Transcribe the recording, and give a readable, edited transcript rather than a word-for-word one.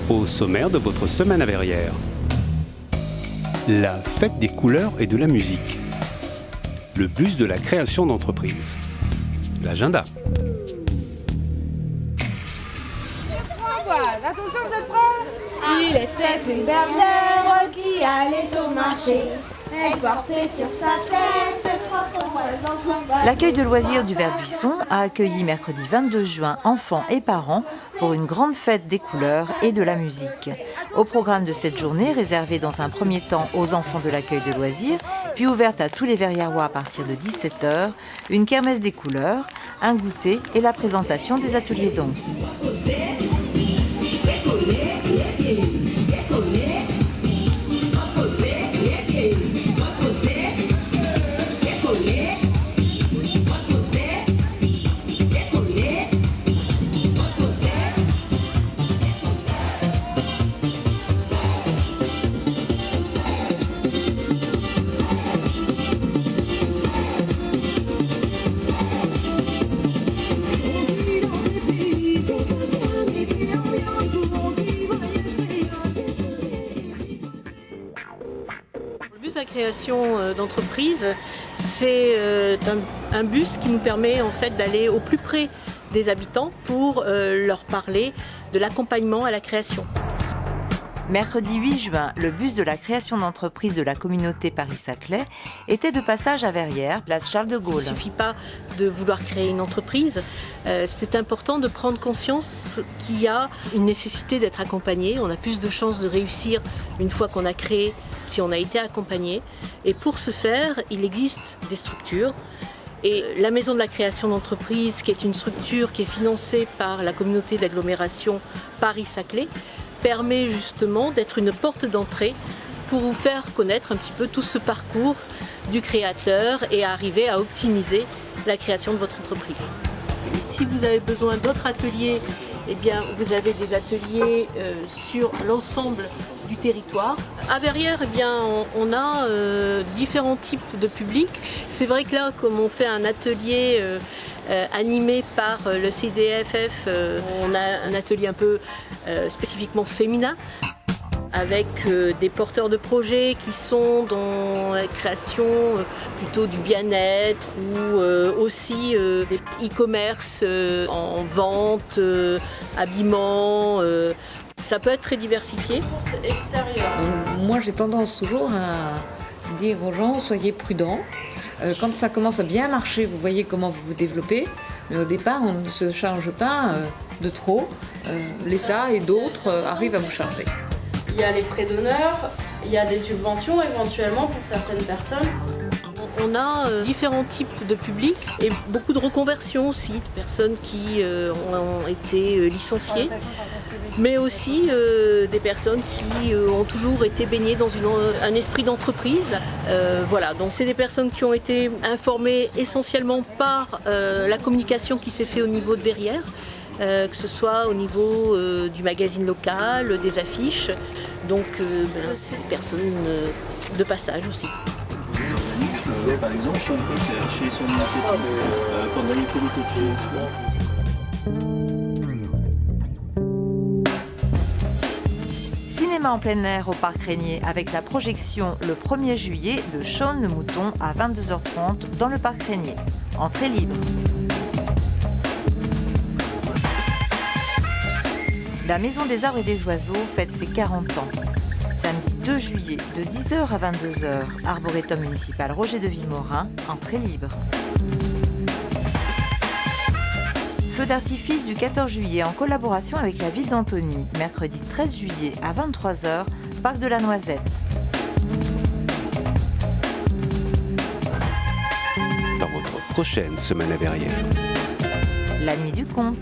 Au sommaire de votre semaine à Verrières. La fête des couleurs et de la musique. Le bus de la création d'entreprise. L'agenda. Attention, vous êtes prêts? Il était une bergère qui allait au marché. Elle portait sur sa tête 3 framboises dans son bas. L'accueil de loisirs du Vert-Buisson a accueilli mercredi 22 juin enfants et parents pour une grande fête des couleurs et de la musique. Au programme de cette journée, réservée dans un premier temps aux enfants de l'accueil de loisirs, puis ouverte à tous les Verriérois à partir de 17h, une kermesse des couleurs, un goûter et la présentation des ateliers danse. La création d'entreprise, c'est un bus qui nous permet en fait d'aller au plus près des habitants pour leur parler de l'accompagnement à la création. Mercredi 8 juin, le bus de la création d'entreprise de la communauté Paris-Saclay était de passage à Verrières, place Charles de Gaulle. Il ne suffit pas de vouloir créer une entreprise, c'est important de prendre conscience qu'il y a une nécessité d'être accompagné. On a plus de chances de réussir une fois qu'on a créé si on a été accompagné. Et pour ce faire, il existe des structures. Et la maison de la création d'entreprise, qui est une structure qui est financée par la communauté d'agglomération Paris-Saclay, permet justement d'être une porte d'entrée pour vous faire connaître un petit peu tout ce parcours du créateur et arriver à optimiser la création de votre entreprise. Si vous avez besoin d'autres ateliers, eh bien, vous avez des ateliers sur l'ensemble du territoire. À Verrières, eh bien, on a différents types de publics. C'est vrai que là, comme on fait un atelier animé par le CDFF, on a un atelier un peu spécifiquement féminin, avec des porteurs de projets qui sont dans la création plutôt du bien-être ou aussi des e-commerce en vente, habillement. Ça peut être très diversifié. C'est extérieur. Moi, j'ai tendance toujours à dire aux gens, soyez prudents. Quand ça commence à bien marcher, vous voyez comment vous vous développez. Mais au départ, on ne se charge pas de trop. L'État et d'autres arrivent à vous charger. Il y a les prêts d'honneur, il y a des subventions éventuellement pour certaines personnes. On a différents types de publics et beaucoup de reconversions aussi, personnes qui ont été licenciées, mais aussi des personnes qui ont toujours été baignées dans un esprit d'entreprise. Voilà, donc c'est des personnes qui ont été informées essentiellement par la communication qui s'est faite au niveau de Verrières, que ce soit au niveau du magazine local, des affiches, donc c'est des personnes de passage aussi. Par exemple, on peut chercher son initiative pendant les comités de Cinéma en plein air au Parc Régnier avec la projection le 1er juillet de Shaun le Mouton à 22h30 dans le Parc Régnier. Entrée libre. La Maison des Arbres et des Oiseaux fête ses 40 ans. Samedi 2 juillet de 10h à 22h, Arboretum municipal Roger de Villemorin, entrée libre. Feu d'artifice du 14 juillet en collaboration avec la ville d'Antony, mercredi 13 juillet à 23h, Parc de la Noisette. Dans votre prochaine semaine à Verrières. La nuit du conte.